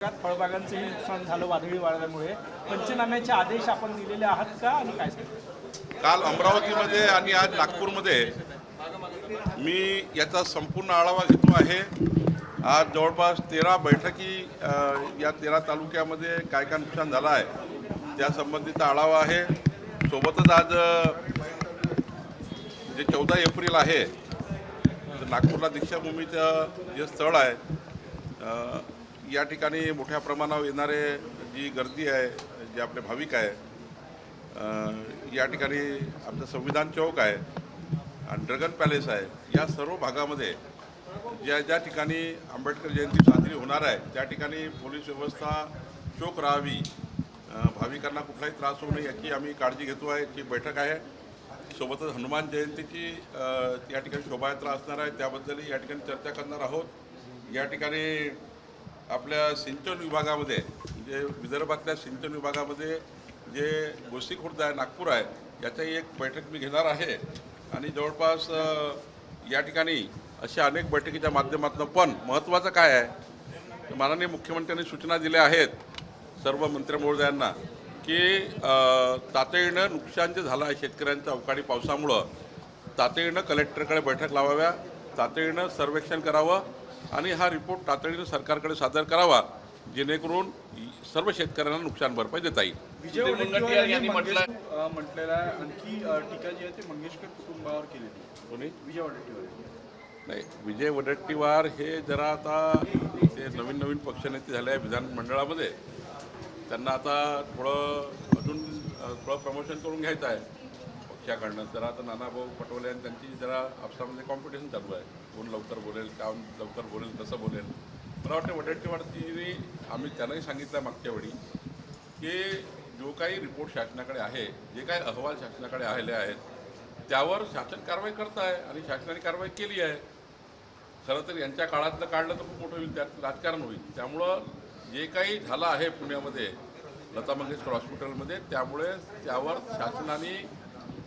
फळबागांचंही नुकसान झालं वादळी वाऱ्यामुळे. पंचनाम्याचे आदेश आपण दिलेले आहात का आणि काय काल अमरावतीमध्ये आणि आज नागपूरमध्ये मी याचा संपूर्ण आढावा घेतो आहे. आज जवळपास 13 बैठकी या 13 तालुक्यामध्ये काय काय नुकसान झालं आहे त्या संबंधीचा आढावा आहे. सोबतच आज जे 14 एप्रिल आहे नागपूरला दीक्षाभूमीचं जे स्थळ आहे या ठिकाणी मोठ्या प्रमाणावर येणारे जी गर्दी आहे, जे आपले भाविक आहे, या ठिकाणी आमचं संविधान चौक आहे आणि ड्रॅगन पॅलेस आहे, या सर्व भागामध्ये ज्या ज्या ठिकाणी आंबेडकर जयंती साजरी होणार आहे त्या ठिकाणी पोलीस व्यवस्था चोख राहावी, भाविकांना कुठलाही त्रास होऊ नये याची आम्ही काळजी घेतो आहे. याची बैठक आहे. सोबतच हनुमान जयंतीची या ठिकाणी शोभायात्रा असणार आहे, त्याबद्दलही या ठिकाणी चर्चा करणार आहोत. या ठिकाणी आपल्या सिंचन विभागामध्ये म्हणजे विदर्भातल्या सिंचन विभागामध्ये जे गोसी खुर्द आहे, नागपूर आहे, याचाही एक बैठक मी घेणार आहे. आणि जवळपास या ठिकाणी अशा अनेक बैठकीच्या माध्यमातून पण महत्त्वाचं काय आहे, माननीय मुख्यमंत्र्यांनी सूचना दिल्या आहेत सर्व मंत्री महोदयांना की तातडीनं नुकसान जे झालं आहे शेतकऱ्यांचं अवकाळी पावसामुळं तातडीनं कलेक्टरकडे बैठक लावाव्या, तातडीनं सर्वेक्षण करावं आणि हा रिपोर्ट तातडीनं सरकारकडे सादर करावा, जेणेकरून सर्व शेतकऱ्यांना नुकसान भरपाई देता येईल. विजय वडेट्टीवार यांनी म्हटलेला आणखी टीका जी आहे ती मंगेशकर कुटुंबावर केलेली. कोणी? विजय वडेट्टीवार. नाही, विजय वडेट्टीवार हे जरा आता ते नवीन पक्षनेते झाले आहे विधानमंडळामध्ये, त्यांना आता अजून थोडं प्रमोशन करून घ्यायचं आहे पक्षाकडनं. जरा आता नानाभाऊ पटोले आणि त्यांची जरा आपसामध्ये कॉम्पिटिशन चालू आहे, कोण लवकर बोलेल, काम लवकर बोलेल, कसं बोलेल. मला वाटतं वडेट्टीवारची आम्ही त्यांनाही सांगितलं मागच्या वेळी की जो काही रिपोर्ट शासनाकडे आहे, जे काही अहवाल शासनाकडे आलेले आहेत त्यावर शासन कारवाई करत आहे आणि शासनाने कारवाई केली आहे. खरं तर यांच्या काळातलं काढलं तर खूप मोठं होईल, त्यात राजकारण होईल. त्यामुळं जे काही झालं आहे पुण्यामध्ये लता मंगेशकर हॉस्पिटलमध्ये, त्यामुळे त्यावर शासनाने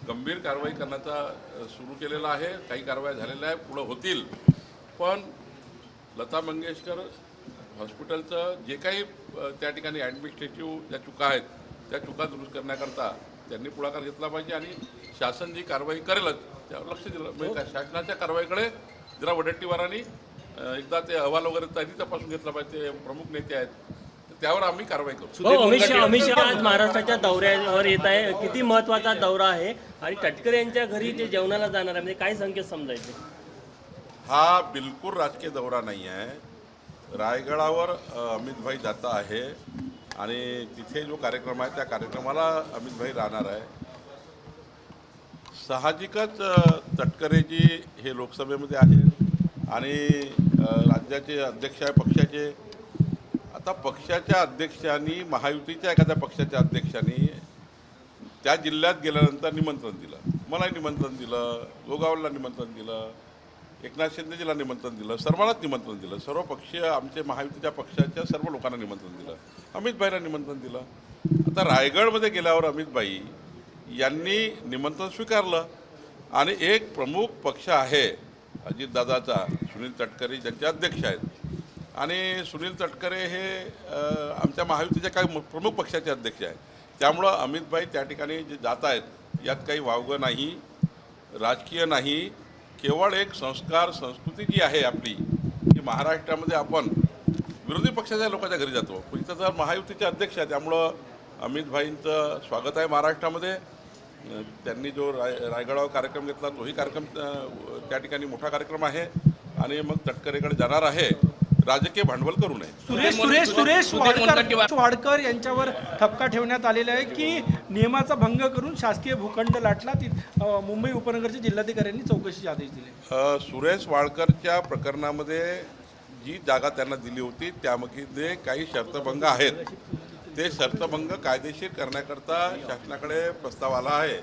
गंभीर कारवाई करण्याचा सुरू केलेला आहे. काही कारवाई झालेल्या आहे, पुढं होतील. पण लता मंगेशकर हॉस्पिटलचं जे काही त्या ठिकाणी ॲडमिनिस्ट्रेटिव्ह ज्या चुका आहेत त्या चुका दुरुस्त करण्याकरता त्यांनी पुढाकार घेतला पाहिजे आणि शासन जी कारवाई करेलच त्यावर लक्ष दिलं म्हणजे शासनाच्या कारवाईकडे जरा वडेट्टीवारांनी एकदा ते अहवाल वगैरे त्यांनी तपासून घेतला पाहिजे. ते प्रमुख नेते आहेत, त्यावर आम्ही कारवाई करू. अमित शहा आज महाराष्ट्राच्या दौऱ्यावर येत आहे. किती महत्त्वाचा दौरा आहे आणि तटकरे यांच्या घरी जे जेवणाला जाणार आहे, म्हणजे काय संकेत समजायचे? हा बिलकुल राजकीय दौरा नाही आहे. रायगडावर अमितभाई जाता आहे आणि तिथे जो कार्यक्रम आहे त्या कार्यक्रमाला अमितभाई राहणार आहे. साहजिकच तटकरेजी हे लोकसभेमध्ये आहेत आणि राज्याचे अध्यक्ष आहे पक्षाचे. आता पक्षाच्या अध्यक्षांनी महायुतीच्या एखाद्या पक्षाच्या अध्यक्षांनी त्या जिल्ह्यात गेल्यानंतर निमंत्रण दिलं, मलाही निमंत्रण दिलं, गोगावला निमंत्रण दिलं, एकनाथ शिंदेजीला निमंत्रण दिलं, सर्वांनाच निमंत्रण दिलं. सर्व पक्षीय आमचे महायुतीच्या पक्षाच्या सर्व लोकांना निमंत्रण दिलं, अमितभाईला निमंत्रण दिलं. आता रायगडमध्ये गेल्यावर अमितभाई यांनी निमंत्रण स्वीकारलं आणि एक प्रमुख पक्ष आहे अजितदादाचा, सुनील तटकरे ज्यांचे अध्यक्ष आहेत. आणि सुनील तटकरे हे आमच्या महायुतीच्या काही प्रमुख पक्षाचे अध्यक्ष आहेत. त्यामुळं अमितभाई त्या ठिकाणी जे जात आहेत यात काही वावगं नाही, राजकीय नाही, केवळ एक संस्कार संस्कृती जी आहे आपली की महाराष्ट्रामध्ये आपण विरोधी पक्षाच्या लोकांच्या घरी जातो. इथं तर महायुतीचे अध्यक्ष आहे, त्यामुळं अमितभाईंचं स्वागत आहे महाराष्ट्रामध्ये. त्यांनी जो रायगडावर कार्यक्रम घेतला तोही कार्यक्रम त्या ठिकाणी मोठा कार्यक्रम आहे आणि मग तटकरेकडे जाणार आहे. राजकीय भांडवल करू नये. सुरेश वाडकर यांच्यावर ठपका ठेवण्यात आलेला आहे की नियमाचा भंग करून शासकीय भूखंड लाटला. मुंबई उपनगरच्या जिल्हाधिकाऱ्यांनी चौकशीचे आदेश दिले. सुरेश वाडकरच्या प्रकरणामध्ये जी जागा त्यांना दिली होती त्यामध्ये काही शर्तभंग आहेत. ते शर्तभंग कायदेशीर करण्याकरता शासनाकडे प्रस्ताव आला आहे.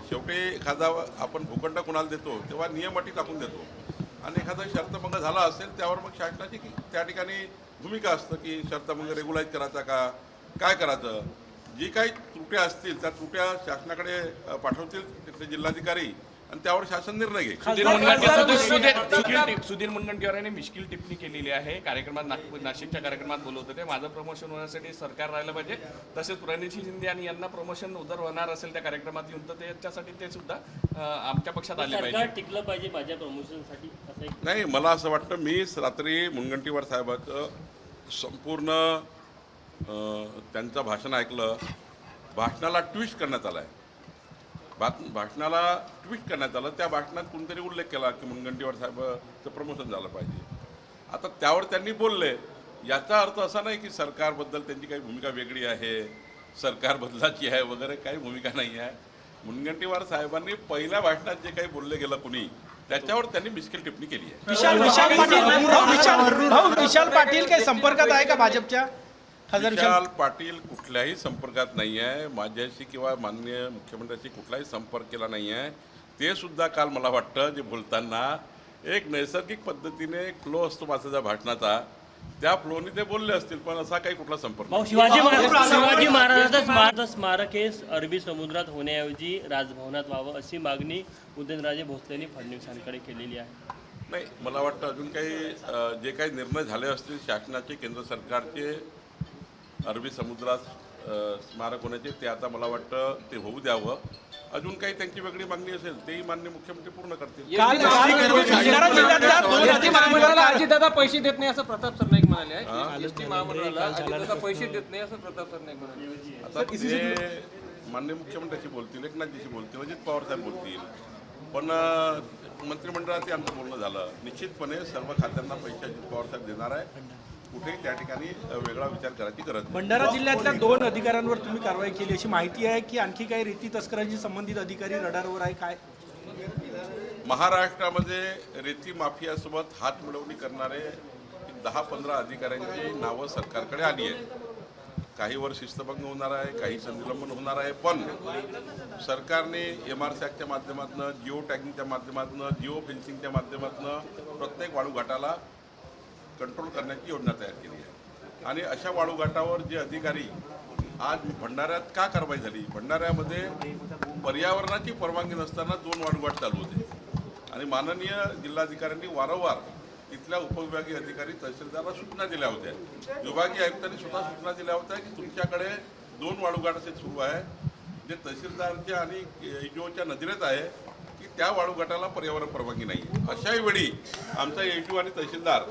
शेवटी एखादा आपण भूखंड कुणाला देतो तेव्हा नियम अटी टाकून देतो आणि एखादा शर्तभंग झाला असेल त्यावर मग शासनाची त्या ठिकाणी भूमिका असतं की शर्तभंग रेग्युलाइज करायचा का काय करायचं. जी काही त्रुट्या असतील त्या त्रुट्या शासनाकडे पाठवतील तिथले जिल्हाधिकारी आणि त्यावर शासन निर्णय घेईल. सुधीर मुनगंटीवार यांनी मिश्किल टिप्पणी केलेली आहे. कार्यक्रमात नाशिकच्या कार्यक्रमात बोलवत होते. माझं प्रमोशन होण्यासाठी सरकार राहिलं पाहिजे, तसेच प्रणिती शिंदे आणि यांना प्रमोशन उदर होणार असेल त्या कार्यक्रमात येऊन, तर त्याच्यासाठी ते सुद्धा आमच्या पक्षात आले सरकार पाहिजे. टिकलं पाहिजे माझ्या प्रमोशनसाठी असं एक नाही, मला असं वाटतं, मी रात्री मुनगंटीवार साहेबाचं संपूर्ण त्यांचं भाषण ऐकलं. भाषणाला ट्विस्ट करण्यात आला आहे, भाषणाला ट्विस्ट करण्यात आलं. त्या भाषणात कोणतरी उल्लेख केला की मुनगंटीवार साहेबाचं प्रमोशन झालं पाहिजे. आता त्यावर त्यांनी बोलले, याचा अर्थ असा नाही की सरकारबद्दल त्यांची काही भूमिका वेगळी आहे, सरकार बदलाची आहे वगैरे काही भूमिका नाही आहे. मुनगंटीवार साहेबांनी पहिल्या भाषणात जे काही बोलले गेलं कुणी, त्याच्यावर त्यांनी मिश्किल टिप्पणी केली आहे. विशाल पाटील काही संपर्कात आहे का भाजपच्या? विशाल पाटील कुठल्याही संपर्कात नाही आहे माझ्याशी किंवा माननीय मुख्यमंत्र्यांशी कुठलाही संपर्क केला नाही आहे. ते सुद्धा काल मला वाटतं जे बोलताना एक नैसर्गिक पद्धतीने फ्लो असतो माझ्या भाषणाचा, त्या फ्लोनी ते बोलले असतील, पण असा काही कुठला संपर्क नाही. शिवाजी महाराजांचं स्मारक हे अरबी समुद्रात होण्याऐवजी राजभवनात व्हावं अशी मागणी उदयनराजे भोसलेंनी फडणवीसांकडे केलेली आहे. नाही, मला वाटतं अजून काही जे काही निर्णय झाले असतील शासनाचे, केंद्र सरकारचे अरबी समुद्रात स्मारक होण्याचे, ते आता मला वाटतं ते होऊ द्यावं. अजून काही त्यांची वेगळी मागणी असेल तेही माननीय मुख्यमंत्री पूर्ण करतील. अजितदादा पैसे देत नाही असं प्रताप सरनाईक म्हणाले आहे. एसटी महामंडळाला अजितदादा पैसे देत नाही असं प्रताप सरनाईक म्हणाले. आता ते माननीय मुख्यमंत्र्याशी बोलतील, एकनाथजीशी बोलतील, अजित पवार साहेब बोलतील, पण मंत्रिमंडळात आमचं बोलणं झालं. निश्चितपणे सर्व खात्यांना पैसे अजित पवार साहेब देणार आहे. कुठेही त्या ठिकाणी वेगळा विचार करायची गरज नाही. भंडारा जिल्ह्यातल्या 2 अधिकाऱ्यांवर तुम्ही कारवाई केली अशी माहिती आहे की आणखी काही रेती तस्करांशी संबंधित अधिकारी रडारवर आहे काय? महाराष्ट्रामध्ये रेती माफियासोबत हात मिळवणी करणारे 10-15 अधिकाऱ्यांची नावं सरकारकडे आली आहेत. काहीवर शिस्तभंग होणार आहे, काहीचं निलंबन होणार आहे, पण सरकारने MRC ॲक्टच्या माध्यमातून, जिओ टॅगिंगच्या माध्यमातून, जिओ फेन्सिंगच्या माध्यमातून प्रत्येक वाळूघाटाला कंट्रोल करण्याची योजना तयार केली आहे. आणि अशा वाळूघाटावर जे अधिकारी आज भंडाऱ्यात का कारवाई झाली? भंडाऱ्यामध्ये पर्यावरणाची परवानगी नसताना 2 वाळूघाट चालू होते आणि माननीय जिल्हाधिकाऱ्यांनी वारंवार तिथल्या उपविभागीय अधिकारी तहसीलदारांना सूचना दिल्या होत्या. विभागीय आयुक्तांनी स्वतः सूचना दिल्या होत्या की तुमच्याकडे 2 वाळूघाट असे सुरू आहे जे तहसीलदारच्या आणि AGOच्या नजरेत आहे की त्या वाळूघाटाला पर्यावरण परवानगी नाही. अशाही वेळी आमचा AGO आणि तहसीलदार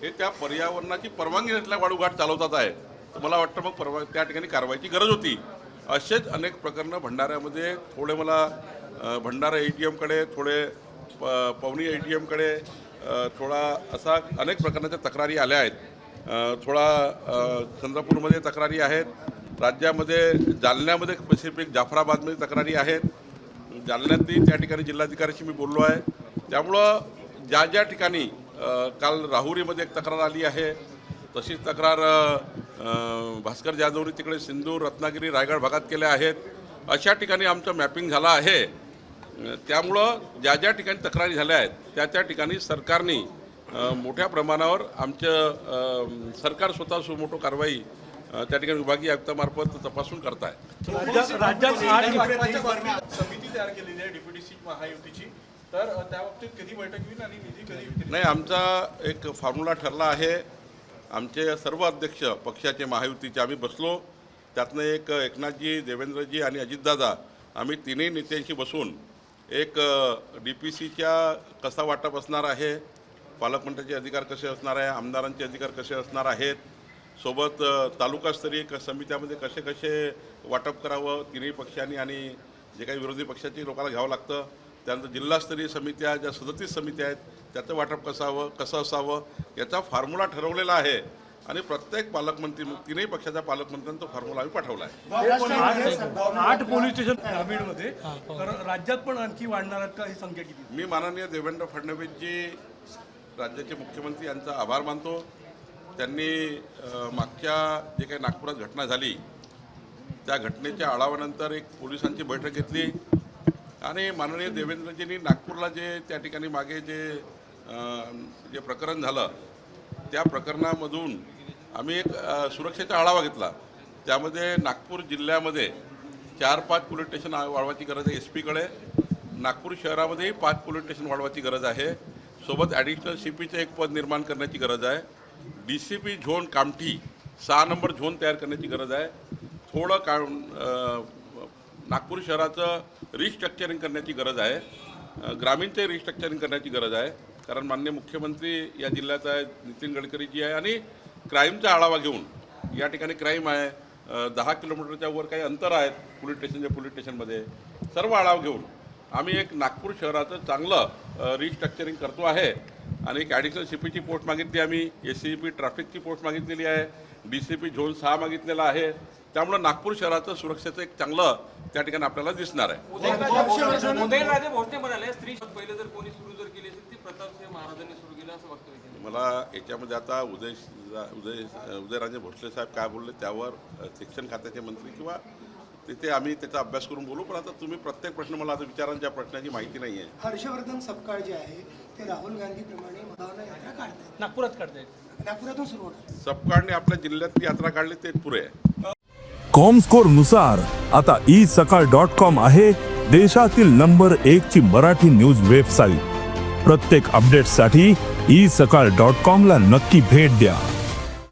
हे त्या पर्यावरणाची परवानगी नसलेल्या वाळूघाट चालवतात आहे. तर मला वाटतं मग त्या ठिकाणी कारवाईची गरज होती. असेच अनेक प्रकरणं भंडाऱ्यामध्ये, थोडे मला भंडारा AGMकडे, थोडे पवनी AGMकडे, थोडा असा अनेक प्रकारच्या तक्रारी आल्या आहेत. थोडा चंद्रपूरमध्ये तक्रारी आहेत, राज्यामध्ये जालन्यामध्ये स्पेसिफिक जाफराबादमध्ये तक्रारी आहेत. जालन्यातही त्या ठिकाणी जिल्हाधिकाऱ्याशी मी बोललो आहे. त्यामुळं ज्या ठिकाणी काल राहुरीमध्ये एक तक्रार आली आहे, तशीच तक्रार भास्कर जाधवनी तिकडे सिंधूर, रत्नागिरी, रायगड भागात केल्या आहेत. अशा ठिकाणी आमचं मॅपिंग झालं आहे. त्यामुळं ज्या ठिकाणी तक्रारी झाल्या आहेत त्या ठिकाणी सरकारने मोठ्या प्रमाणावर आमचं सरकार स्वतः सुमोटो कारवाई त्या ठिकाणी विभागीय आयुक्तामार्फत तपासून करत आहे. राज्यात समिती तयार केलेली आहे DPDC महायुतीची, तर त्या बाबतीत कधी बैठक होईल आणि निधी कधी? नाही, आमचा एक फॉर्म्युला ठरला आहे. आमचे सर्व अध्यक्ष पक्षाचे महायुतीचे आम्ही बसलो. त्यातनं एक एकनाथजी, देवेंद्रजी आणि अजितदादा आम्ही 3ही नेत्यांशी बसून एक DPCच्या कसा वाटप असणार आहे, पालकमंत्र्याचे अधिकार कसे असणार आहे, आमदारांचे अधिकार कसे असणार आहेत, सोबत तालुकास्तरीय समित्यामध्ये कसे कसे वाटप करावं 3ही पक्षांनी आणि जे काही विरोधी पक्षाची लोकांना घ्यावं लागतं. त्यानंतर जिल्हास्तरीय समित्या, ज्या 37 समित्या आहेत त्याचं वाटप कसं असावं याचा फॉर्म्युला ठरवलेला आहे आणि प्रत्येक पालकमंत्री, 3ही पक्षाच्या पालकमंत्र्यांना तो फॉर्म्युला आम्ही पाठवला आहे. 8 पोलीस स्टेशन ग्रामीणमध्ये, तर राज्यात पण आणखी वाढणार ही संख्या किती? मी माननीय देवेंद्र फडणवीसजी राज्याचे मुख्यमंत्री यांचा आभार मानतो. त्यांनी मागच्या जे काही नागपुरात घटना झाली त्या घटनेच्या आढाव्यानंतर एक पोलिसांची बैठक घेतली आणि माननीय देवेंद्रजींनी नागपूरला जे त्या ठिकाणी मागे जे प्रकरण झालं त्या प्रकरणामधून आम्ही एक सुरक्षेचा आढावा घेतला. त्यामध्ये नागपूर जिल्ह्यामध्ये 4-5 पोलीस स्टेशन वाढवायची गरज आहे SP कडे. नागपूर शहरामध्येही 5 पोलीस स्टेशन वाढवायची गरज आहे. सोबत ॲडिशनल CPचं एक पद निर्माण करण्याची गरज आहे. DCP zone Kamthi 6 number zone तयार करण्याची गरज आहे. थोडं नागपूर शहराचं रिस्ट्रक्चरिंग करण्याची गरज आहे. ग्रामीणचे रिस्ट्रक्चरिंग करण्याची गरज आहे. कारण माननीय मुख्यमंत्री या जिल्ह्याचा आहे, नितीन गडकरीजी आहे, आणि क्राईमचा आढावा घेऊन या ठिकाणी क्राईम आहे, 10 किलोमीटरच्या वर काही अंतर आहेत पोलीस स्टेशनमध्ये, सर्व आढावा घेऊन आम्ही एक नागपूर शहराचं चांगलं रिस्ट्रक्चरिंग करतो आहे. आणि एक ॲडिशनल CPची पोस्ट मागितली, आम्ही SCP ट्रॅफिकची पोस्ट मागितलेली आहे, DCP झोन 6 मागितलेला आहे. त्यामुळं नागपूर शहराचं सुरक्षेचं एक चांगलं त्या ठिकाणी आपल्याला दिसणार आहे. उदयनराजे भोसले म्हणाले स्त्री पहिले जर कोणी सुरू जर केली असेल ती प्रतापसिंह महाराजांनी सुरू केली असं वक्तव्य केलं. मला याच्यामध्ये आता उदयराजे भोसले साहेब काय बोलले त्यावर शिक्षण खात्याचे मंत्री किंवा तिथे आम्ही त्याचा अभ्यास करून बोलू. पण आता तुम्ही प्रत्येक प्रश्न मला आता विचारांच्या प्रश्नाची माहिती नाही आहे. हर्षवर्धन सपकाळ जे आहे ते राहुल गांधीप्रमाणे मदावाना यात्रा काढतात, नागपुरात काढतायत. नागपुरातून सुरू होणार. सपकाळने आपल्या जिल्ह्यातली यात्रा काढली ते पुरे आहे. कॉमस्कोर नुसार आता isakal.com आहे देशातील नंबर 1 ची मराठी न्यूज वेबसाईट. प्रत्येक अपडेटसाठी isakal.com ला नक्की भेट द्या.